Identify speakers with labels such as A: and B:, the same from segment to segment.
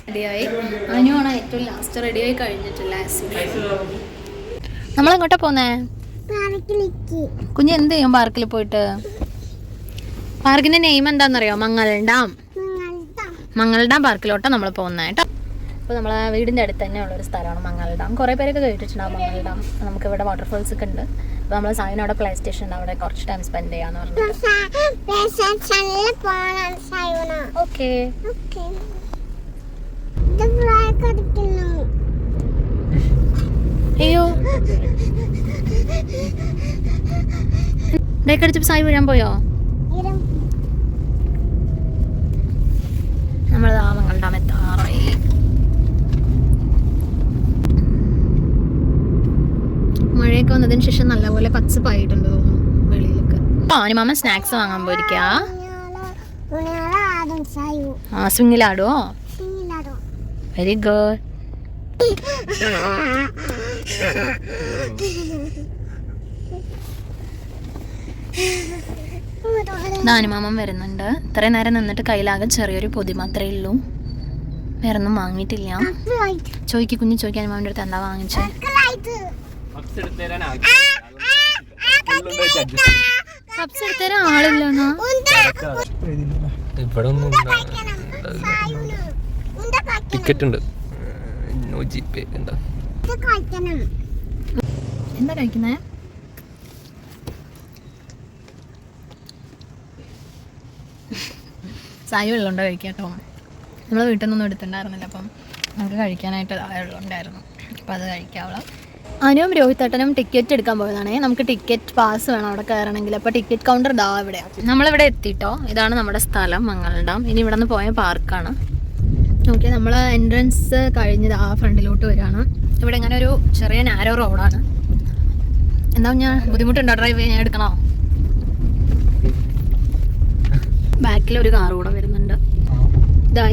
A: റെഡിയായി. അനുവാണ് ഏറ്റവും ലാസ്റ്റ് റെഡിയായി കഴിഞ്ഞിട്ടില്ല. നമ്മളെങ്ങോട്ടാ പോന്നേ? കുഞ്ഞ് എന്ത് ചെയ്യും പാർക്കിൽ പോയിട്ട്? പാർക്കിന്റെ നെയിം എന്താണെന്നറിയോ? മംഗൾ ഡാം പാർക്കിലോട്ടാണ് നമ്മൾ പോകുന്നത് കേട്ടോ. അപ്പോൾ നമ്മളെ വീടിൻ്റെ അടുത്ത് തന്നെ ഉള്ളൊരു സ്ഥലമാണ് മംഗൾ ഡാം. കുറേ പേരൊക്കെ കേട്ടിട്ടുണ്ടാവും മംഗൾ ഡാം. നമുക്കിവിടെ വാട്ടർഫോൾസ് ഒക്കെ ഉണ്ട്. അപ്പോൾ നമ്മൾ സായിന് അവിടെ പ്ലേ സ്റ്റേഷൻ ഉണ്ട്, അവിടെ കുറച്ച് ടൈം സ്പെൻഡ് ചെയ്യാന്ന് പറഞ്ഞു. ഓക്കെ. അയ്യോ ബ്രേക്ക് അടിച്ചപ്പോൾ സായി വീഴാൻ പോയോ? നമ്മൾ മംഗൾ ഡാം എത്താറായി. മഴയൊക്കെ വന്നതിന് ശേഷം നല്ലപോലെ പച്ചപ്പായിട്ടുണ്ട് തോന്നുന്നു വെളിയിലൊക്കെ. അനുമാമ സ്നാക്സ് വാങ്ങാൻ പോയിരിക്കാ. സ്വിങ്ങിലാടുവോ? Very good. അനുമാമൻ വരുന്നുണ്ട്. ഇത്രയും നേരം നിന്നിട്ട് കയ്യിലാകെ ചെറിയൊരു പൊതി മാത്രമേ ഉള്ളൂ, വേറെ ഒന്നും വാങ്ങിയിട്ടില്ല. ചോദിക്ക് കുഞ്ഞു, ചോദിക്കാൻ അനുമാമൻ്റെ അടുത്ത് എന്താ വാങ്ങിച്ചേ? കപ്സ് എടുത്തരാൻ ആളില്ലെന്നോ?
B: ടിക്കറ്റ് ഉണ്ട്.
A: എന്താ കഴിക്കുന്നേ? സായി വെള്ളമുണ്ടോ കഴിക്കാട്ടോ. നമ്മൾ വീട്ടിൽ നിന്നൊന്നും എടുത്തിട്ടുണ്ടായിരുന്നില്ല, അപ്പം നമുക്ക് കഴിക്കാനായിട്ട് വെള്ളമുണ്ടായിരുന്നു. അപ്പം അത് കഴിക്കാവുള്ള. അനുവും രോഹിത്തേട്ടനും ടിക്കറ്റ് എടുക്കാൻ പോയതാണേ. നമുക്ക് ടിക്കറ്റ് പാസ് വേണം അവിടെ കയറണമെങ്കിൽ. അപ്പോൾ ടിക്കറ്റ് കൗണ്ടർ ഇതാ ഇവിടെയാണ്. നമ്മളിവിടെ എത്തിയിട്ടോ. ഇതാണ് നമ്മുടെ സ്ഥലം മംഗൾ ഡാം. ഇനി ഇവിടെ നിന്ന് പോയ പാർക്കാണ്. ഓക്കെ, നമ്മൾ എൻട്രൻസ് കഴിഞ്ഞത് ആ ഫ്രണ്ടിലോട്ട് വരികയാണ്. ഇവിടെ ഇങ്ങനെ ഒരു ചെറിയ നാരോ റോഡാണ്. എന്താ ഞാൻ ബുദ്ധിമുട്ടുണ്ടോ ഡ്രൈവ് ചെയ്യാൻ? എടുക്കണോ? ബാക്കിലൊരു കാർ കൂടെ വരുന്നുണ്ട്.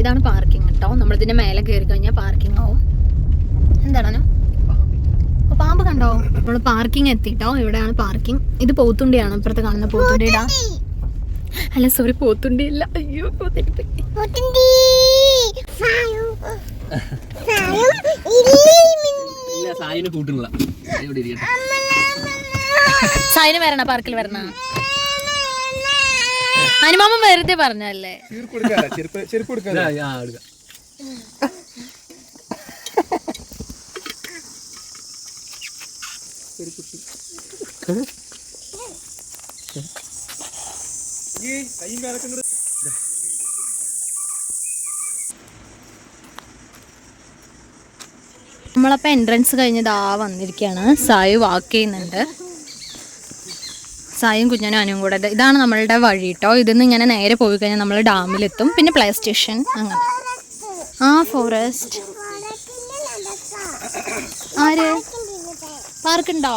A: ഇതാണ് പാർക്കിംഗ് കേട്ടോ. നമ്മളിതിൻ്റെ മേലെ കയറി കഴിഞ്ഞാൽ പാർക്കിംഗ് ആവും. എന്താണ് പാമ്പ് കണ്ടോ? നമ്മൾ പാർക്കിംഗ് എത്തിട്ടോ. ഇവിടെയാണ് പാർക്കിംഗ്. ഇത് പോത്തുണ്ടിയാണ്, ഇപ്പുറത്ത് കാണുന്ന പോത്തുണ്ടിയുടെ. അല്ല സോറി, പോത്തുണ്ടി അല്ല. അയ്യോ സായിന് വരണ പാർക്കിൽ വരണ. അനുമാമ വെറുതെ പറഞ്ഞല്ലേ. നമ്മളപ്പോൾ എൻട്രൻസ് കഴിഞ്ഞത് വന്നിരിക്കുകയാണ്. സായി വാക്ക് ചെയ്യുന്നുണ്ട്. സായും കുഞ്ഞനും അനുവും കൂടെ. ഇതാണ് നമ്മളുടെ വഴി കേട്ടോ. ഇതിന്ന് ഇങ്ങനെ നേരെ പോയി കഴിഞ്ഞാൽ നമ്മൾ ഡാമിലെത്തും. പിന്നെ പ്ലേ സ്റ്റേഷൻ അങ്ങനെ. ഫോറസ്റ്റ്. ആര് പാർക്കുണ്ടോ?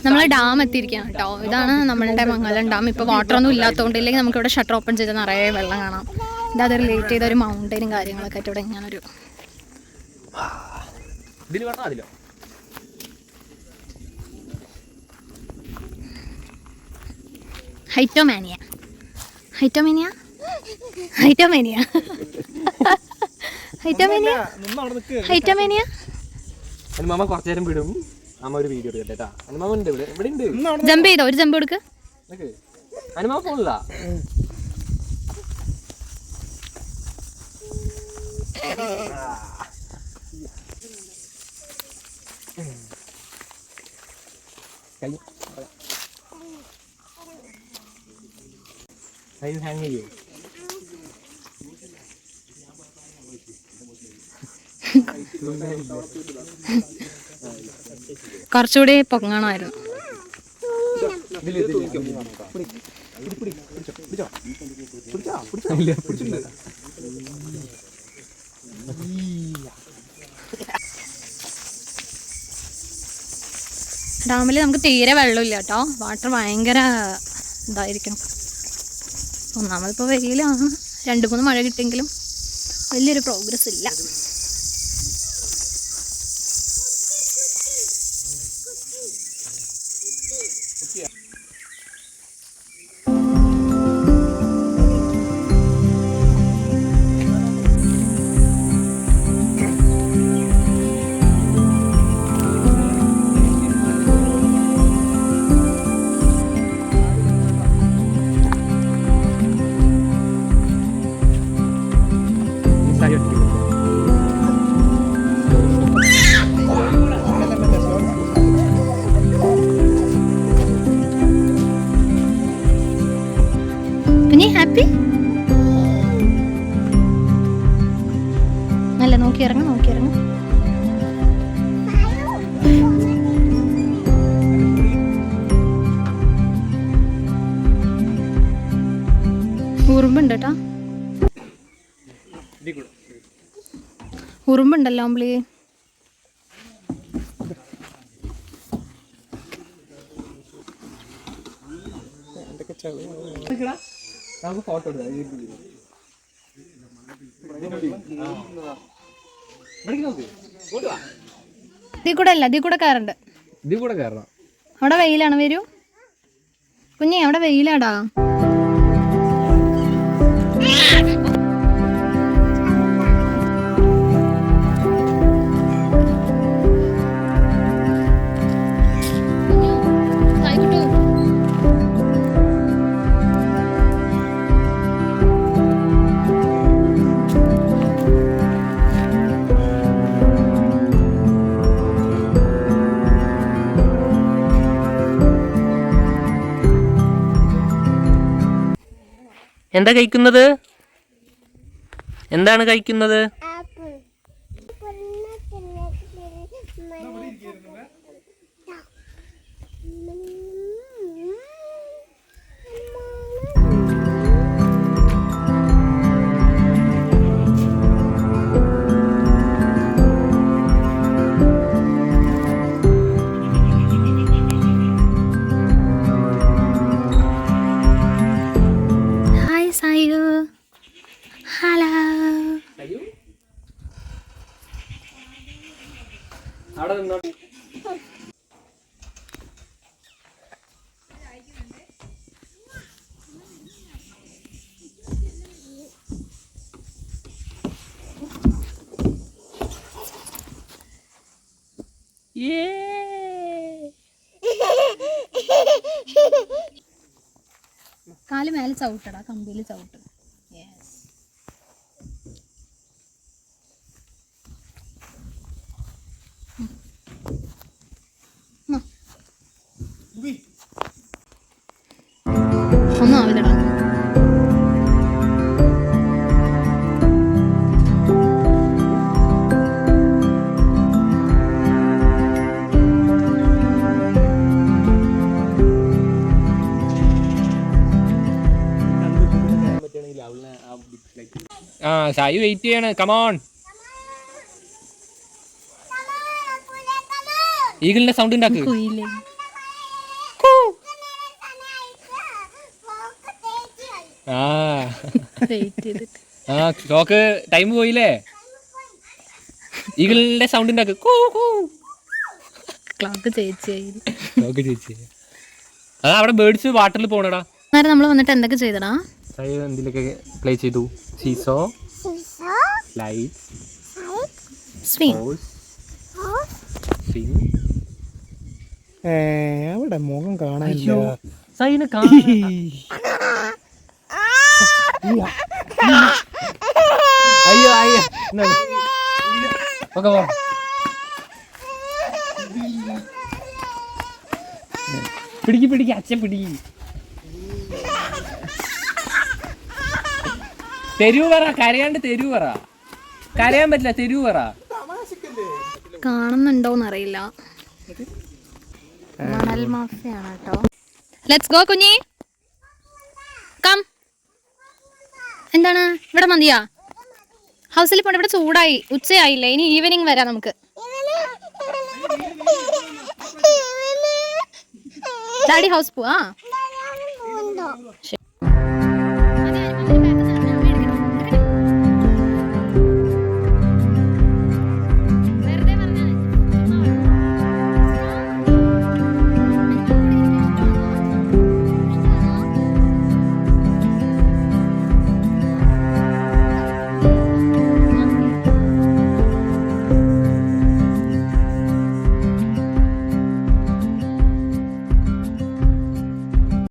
A: നമ്മൾ ഡാം എത്തിയിരിക്കുകയാണ് കേട്ടോ. ഇതാണ് നമ്മളുടെ മംഗലം ഡാം. ഇപ്പോൾ വാട്ടറൊന്നും ഇല്ലാത്തതുകൊണ്ട്, ഇല്ലെങ്കിൽ നമുക്കിവിടെ ഷട്ടർ ഓപ്പൺ ചെയ്ത് നിറയെ വെള്ളം കാണാം. ഇതത് റിലേറ്റ് ചെയ്ത ഒരു മൗണ്ടനും കാര്യങ്ങളൊക്കെ ആയിട്ട് ഇവിടെ ഇങ്ങനൊരു ഹൈറ്റോമാനിയ. ഹൈറ്റോമേനിയ ഹൈറ്റോമേനിയ ഹൈറ്റോമേനിയ.
B: അനുമാമ കുറച്ചു നേരം വിടും. അമ്മ ഒരു വീഡിയോ എടുക്കട്ടെ. അനുമാമ ഉണ്ട് ഇവിടെ ഉണ്ട്.
A: ജമ്പ് ചെയ്തോ? ഒരു ജമ്പ് കൊടുക്ക്.
B: അനുമാമ ഫോണില്ല. ഹാങ് ചെയ്യൂ.
A: കുറച്ചുകൂടി പൊങ്ങണമായിരുന്നു. ഡാമിൽ നമുക്ക് തീരെ വെള്ളമില്ല കേട്ടോ. വാട്ടർ ഭയങ്കര ഇതായിരിക്കണം. ഒന്നാമതിപ്പോൾ വെയിലാണ്. 2-3 മഴ കിട്ടിയെങ്കിലും വലിയൊരു പ്രോഗ്രസ് ഇല്ല. പിന്നെ ഹാപ്പി നല്ല നോക്കി ഇറങ്ങും. ഉറുമ്പുണ്ട് കേട്ടോ. ഉറുമ്പുണ്ടല്ലോ അമ്പിളി.
B: നമുക്ക് ഫോട്ടോ എടുക്കാം.
A: ഇതിൽ കൂടെ കയറണ്ട്.
B: ഇതിൽ കൂടെ കയറണം.
A: അവിടെ വെയിലാണ്. വരൂ കുഞ്ഞേ, അവിടെ വെയിലാടാ.
B: എന്താ കഴിക്കുന്നത്? എന്താണ് കഴിക്കുന്നത്? അവിടെ നിന്നോട്ടെ.
A: കാല് മേലെ ചവിട്ടടാ, കമ്പിയിൽ ചവിട്ട്. ഒന്നും ആവില്ലടാ.
B: സായി വെയിറ്റ് ചെയ്യാണ്. കമോൺ. ഈഗിളിന്റെ സൗണ്ട് ഉണ്ടാക്ക്. ഷോക്ക് ടൈം പോയില്ലേ? ഈഗിളിന്റെ സൗണ്ട് ഉണ്ടാക്ക്.
A: ക്ലോക്ക് ചേച്ചി.
B: അതാ അവിടെ ബേർഡ്സ് വാട്ടറിൽ പോണടാ.
A: നമ്മൾ വന്നിട്ട് എന്തൊക്കെ ചെയ്തടാ?
B: സൈ എന്തിലൊക്കെ പ്ലേ ചെയ്തു? Seesaw, lights,
A: swing.
B: സ്വിംഗ്.
C: അവിടെ മുഖം കാണാൻ
B: സൈന് അയ്യോ അയ്യോ ഓക്കെ പിടിക്ക് അച്ഛൻ പിടിക്ക്. തെരുവ് പറ, കരയാണ്ട് തെരുവ് പറ. കരയാൻ പറ്റില്ല, തെരുവ് പറ.
A: കാണുന്നുണ്ടോന്നറിയില്ല. മണൽ മാഫിയാണ് കേട്ടോ. ലെറ്റ്സ് ഗോ കുഞ്ഞി, കം. എന്താണ് ഇവിടെ മതിയാ? ഹൗസിൽ പോണ്ട, ഇവിടെ ചൂടായി, ഉച്ചയായില്ലേ, ഇനി ഈവനിങ് വരാം നമുക്ക്. ഡാഡി ഹൗസ് പോവാ.